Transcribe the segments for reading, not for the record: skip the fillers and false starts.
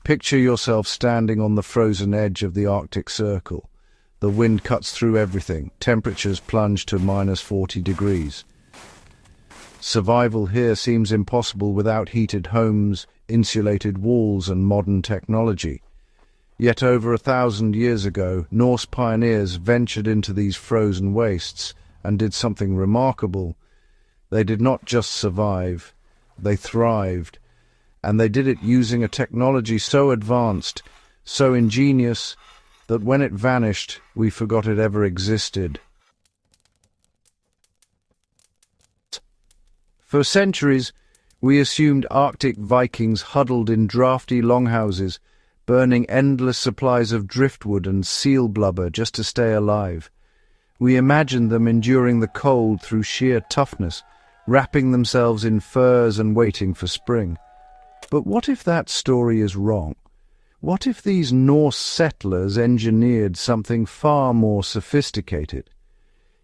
Picture yourself standing on the frozen edge of the Arctic Circle. The wind cuts through everything. Temperatures plunge to -40 degrees. Survival here seems impossible without heated homes, insulated walls, and modern technology. Yet over 1,000 years ago, Norse pioneers ventured into these frozen wastes and did something remarkable. They did not just survive, they thrived. And they did it using a technology so advanced, so ingenious, that when it vanished, we forgot it ever existed. For centuries, we assumed Arctic Vikings huddled in drafty longhouses, burning endless supplies of driftwood and seal blubber just to stay alive. We imagined them enduring the cold through sheer toughness, wrapping themselves in furs and waiting for spring. But what if that story is wrong? What if these Norse settlers engineered something far more sophisticated?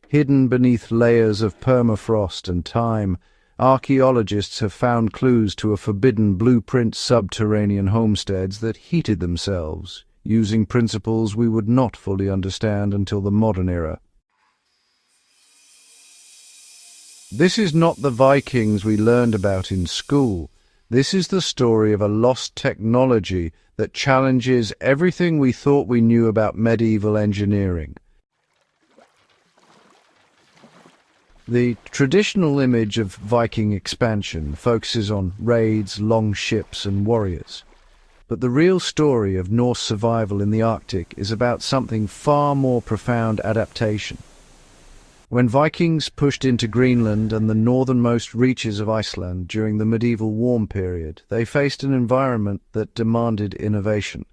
Hidden beneath layers of permafrost and time, archaeologists have found clues to a forbidden blueprint subterranean homesteads that heated themselves, using principles we would not fully understand until the modern era. This is not the Vikings we learned about in school. This is the story of a lost technology that challenges everything we thought we knew about medieval engineering. The traditional image of Viking expansion focuses on raids, long ships, and warriors. But the real story of Norse survival in the Arctic is about something far more profound: adaptation. When Vikings pushed into Greenland and the northernmost reaches of Iceland during the medieval warm period, they faced an environment that demanded innovation.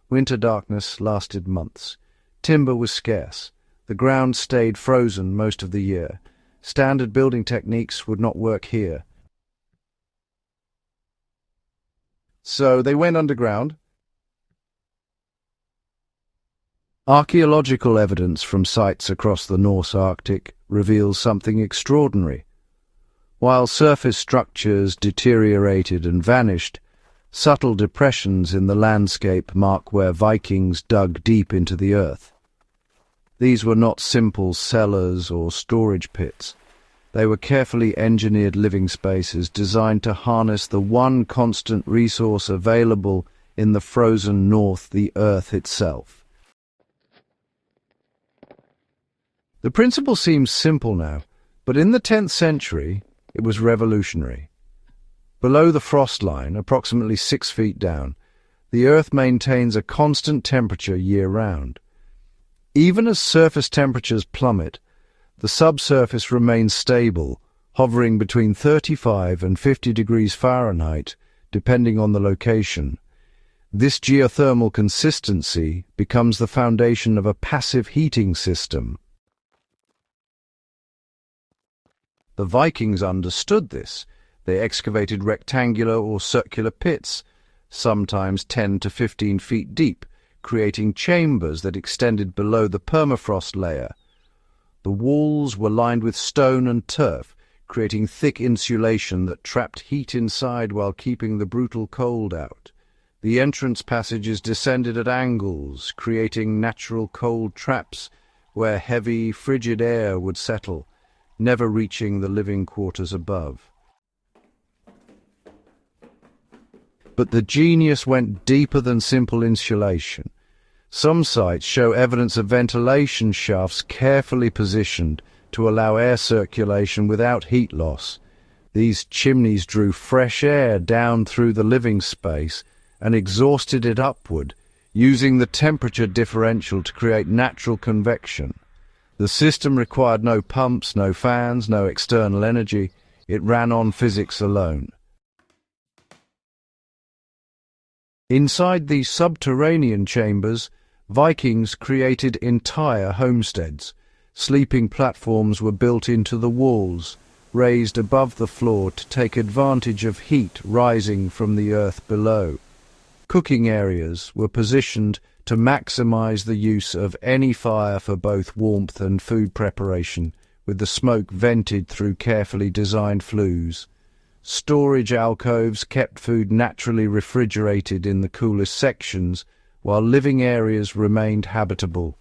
Winter darkness lasted months. Timber was scarce. The ground stayed frozen most of the year. Standard building techniques would not work here. So they went underground. Archaeological evidence from sites across the Norse Arctic reveals something extraordinary. While surface structures deteriorated and vanished, subtle depressions in the landscape mark where Vikings dug deep into the earth. These were not simple cellars or storage pits. They were carefully engineered living spaces designed to harness the one constant resource available in the frozen north, the earth itself. The principle seems simple now, but in the 10th century, it was revolutionary. Below the frost line, approximately 6 feet down, the Earth maintains a constant temperature year-round. Even as surface temperatures plummet, the subsurface remains stable, hovering between 35 and 50 degrees Fahrenheit, depending on the location. This geothermal consistency becomes the foundation of a passive heating system. The Vikings understood this. They excavated rectangular or circular pits, sometimes 10 to 15 feet deep, creating chambers that extended below the permafrost layer. The walls were lined with stone and turf, creating thick insulation that trapped heat inside while keeping the brutal cold out. The entrance passages descended at angles, creating natural cold traps where heavy, frigid air would settle, never reaching the living quarters above. But the genius went deeper than simple insulation. Some sites show evidence of ventilation shafts carefully positioned to allow air circulation without heat loss. These chimneys drew fresh air down through the living space and exhausted it upward, using the temperature differential to create natural convection. The system required no pumps, no fans, no external energy. It ran on physics alone. Inside these subterranean chambers, Vikings created entire homesteads. Sleeping platforms were built into the walls, raised above the floor to take advantage of heat rising from the earth below. Cooking areas were positioned to maximize the use of any fire for both warmth and food preparation, with the smoke vented through carefully designed flues. Storage alcoves kept food naturally refrigerated in the coolest sections, while living areas remained habitable.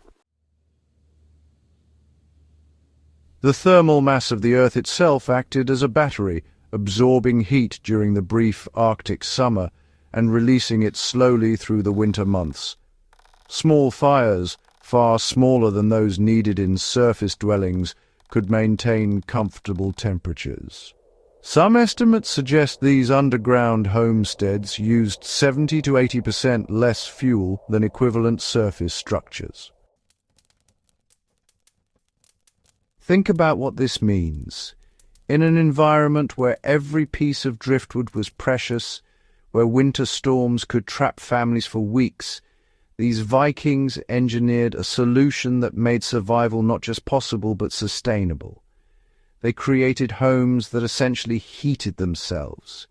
The thermal mass of the Earth itself acted as a battery, absorbing heat during the brief Arctic summer and releasing it slowly through the winter months. Small fires, far smaller than those needed in surface dwellings, could maintain comfortable temperatures. Some estimates suggest these underground homesteads used 70 to 80% less fuel than equivalent surface structures. Think about what this means. In an environment where every piece of driftwood was precious, where winter storms could trap families for weeks, these Vikings engineered a solution that made survival not just possible but sustainable. They created homes that essentially heated themselves.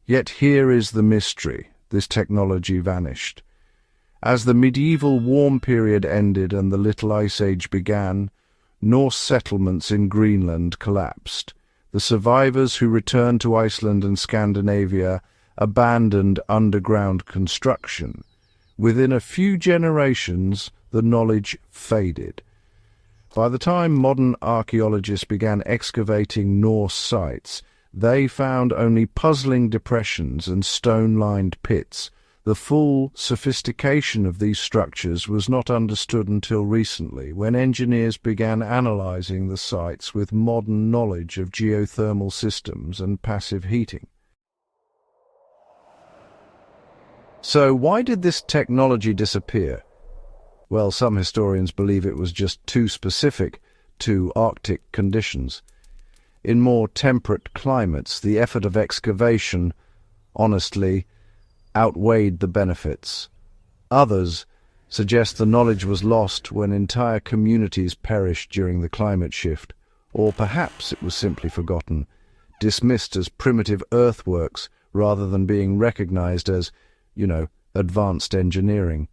Yet here is the mystery: this technology vanished. As the medieval warm period ended and the Little Ice Age began, Norse settlements in Greenland collapsed. The survivors who returned to Iceland and Scandinavia abandoned underground construction. Within a few generations, the knowledge faded. By the time modern archaeologists began excavating Norse sites, they found only puzzling depressions and stone-lined pits. The full sophistication of these structures was not understood until recently, when engineers began analyzing the sites with modern knowledge of geothermal systems and passive heating. So why did this technology disappear? Well, some historians believe it was just too specific to Arctic conditions. In more temperate climates, the effort of excavation, honestly, outweighed the benefits. Others suggest the knowledge was lost when entire communities perished during the climate shift, or perhaps it was simply forgotten, dismissed as primitive earthworks rather than being recognized as, advanced engineering.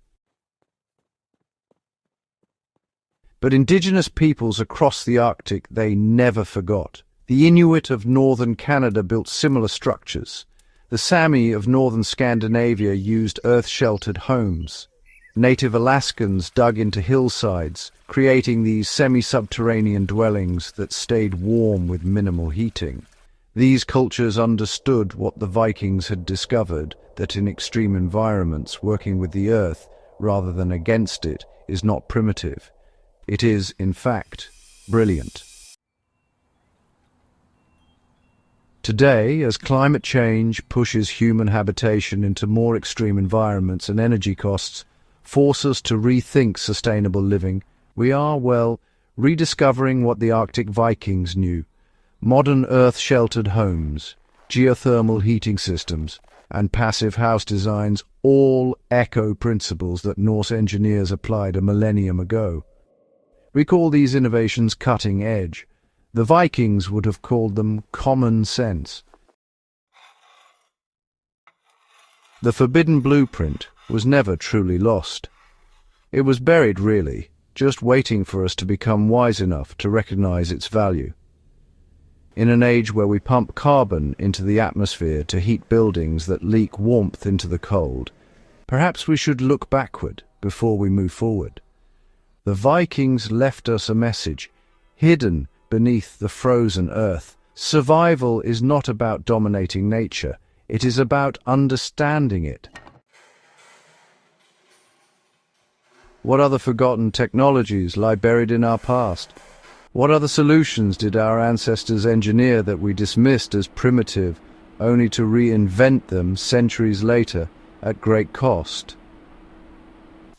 But indigenous peoples across the Arctic, they never forgot. The Inuit of northern Canada built similar structures. The Sami of northern Scandinavia used earth-sheltered homes. Native Alaskans dug into hillsides, creating these semi-subterranean dwellings that stayed warm with minimal heating. These cultures understood what the Vikings had discovered, that in extreme environments, working with the earth rather than against it is not primitive. It is, in fact, brilliant. Today, as climate change pushes human habitation into more extreme environments and energy costs force us to rethink sustainable living, we are, rediscovering what the Arctic Vikings knew. Modern earth-sheltered homes, geothermal heating systems, and passive house designs all echo principles that Norse engineers applied a millennium ago. We call these innovations cutting edge. The Vikings would have called them common sense. The forbidden blueprint was never truly lost. It was buried, really, just waiting for us to become wise enough to recognize its value. In an age where we pump carbon into the atmosphere to heat buildings that leak warmth into the cold, perhaps we should look backward before we move forward. The Vikings left us a message, hidden beneath the frozen earth. Survival is not about dominating nature. It is about understanding it. What other forgotten technologies lie buried in our past? What other solutions did our ancestors engineer that we dismissed as primitive, only to reinvent them centuries later at great cost?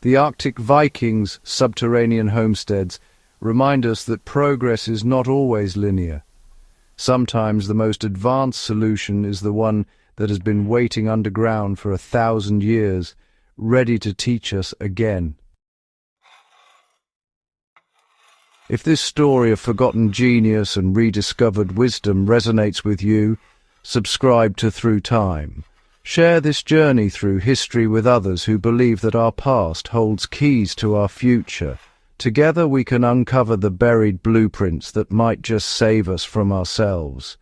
The Arctic Vikings' subterranean homesteads remind us that progress is not always linear. Sometimes the most advanced solution is the one that has been waiting underground for 1,000 years, ready to teach us again. If this story of forgotten genius and rediscovered wisdom resonates with you, subscribe to Through Time. Share this journey through history with others who believe that our past holds keys to our future. Together we can uncover the buried blueprints that might just save us from ourselves.